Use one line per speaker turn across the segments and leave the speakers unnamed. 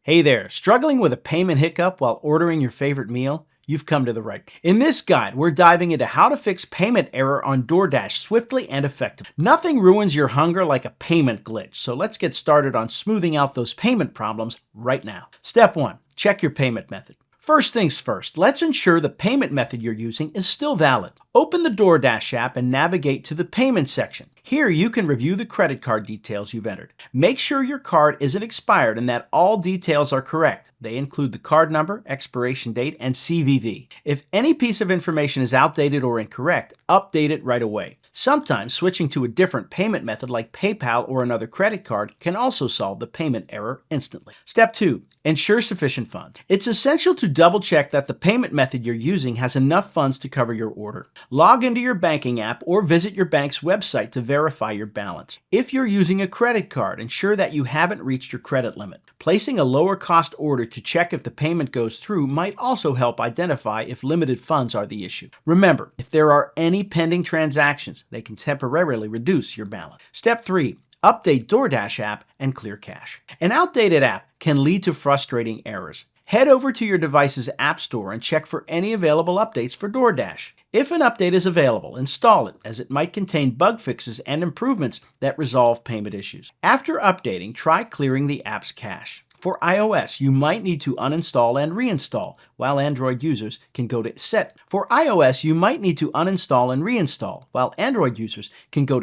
Hey there, struggling with a payment hiccup while ordering your favorite meal? You've come to the right place. In this guide, we're diving into how to fix payment error on DoorDash swiftly and effectively. Nothing ruins your hunger like a payment glitch, so let's get started on smoothing out those payment problems right now. Step 1. Check your payment method. First things first, let's ensure the payment method you're using is still valid. Open the DoorDash app and navigate to the payment section. Here you can review the credit card details you've entered. Make sure your card isn't expired and that all details are correct. They include the card number, expiration date, and CVV. If any piece of information is outdated or incorrect, update it right away. Sometimes switching to a different payment method like PayPal or another credit card can also solve the payment error instantly. Step 2. Ensure sufficient funds. It's essential to double check that the payment method you're using has enough funds to cover your order. Log into your banking app or visit your bank's website to verify your balance. If you're using a credit card, ensure that you haven't reached your credit limit. Placing a lower cost order to check if the payment goes through might also help identify if limited funds are the issue. Remember, if there are any pending transactions, they can temporarily reduce your balance. Step 3. Update DoorDash app and clear cache. An outdated app can lead to frustrating errors. Head over to your device's app store and check for any available updates for DoorDash. If an update is available, install it, as it might contain bug fixes and improvements that resolve payment issues. After updating, try clearing the app's cache. For iOS, you might need to uninstall and reinstall, while Android users can go to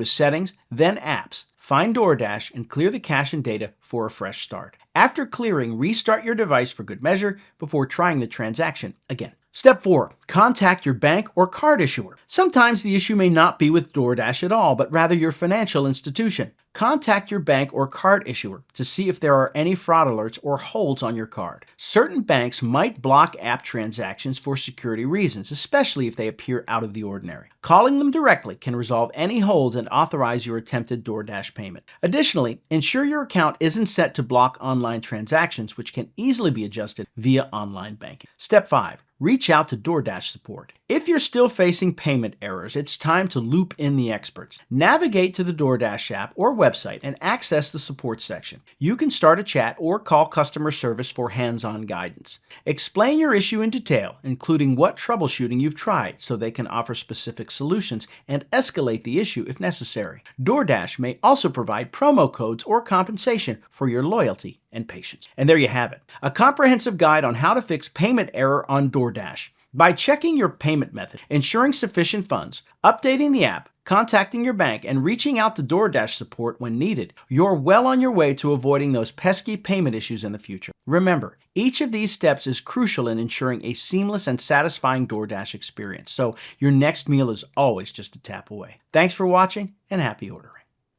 Settings, then Apps. Find DoorDash and clear the cache and data for a fresh start. After clearing, restart your device for good measure before trying the transaction again. Step 4. Contact your bank or card issuer. Sometimes the issue may not be with DoorDash at all, but rather your financial institution. Contact your bank or card issuer to see if there are any fraud alerts or holds on your card. Certain banks might block app transactions for security reasons, especially if they appear out of the ordinary. Calling them directly can resolve any holds and authorize your attempted DoorDash payment. Additionally, ensure your account isn't set to block online transactions, which can easily be adjusted via online banking. Step 5. Reach out to DoorDash support. If you're still facing payment errors, it's time to loop in the experts. Navigate to the DoorDash app or website and access the support section. You can start a chat or call customer service for hands-on guidance. Explain your issue in detail, including what troubleshooting you've tried, so they can offer specific solutions and escalate the issue if necessary. DoorDash may also provide promo codes or compensation for your loyalty and patience. And there you have it, a comprehensive guide on how to fix payment error on DoorDash. By checking your payment method, ensuring sufficient funds, updating the app, contacting your bank, and reaching out to DoorDash support when needed, you're well on your way to avoiding those pesky payment issues in the future. Remember, each of these steps is crucial in ensuring a seamless and satisfying DoorDash experience, so your next meal is always just a tap away. Thanks for watching, and happy ordering.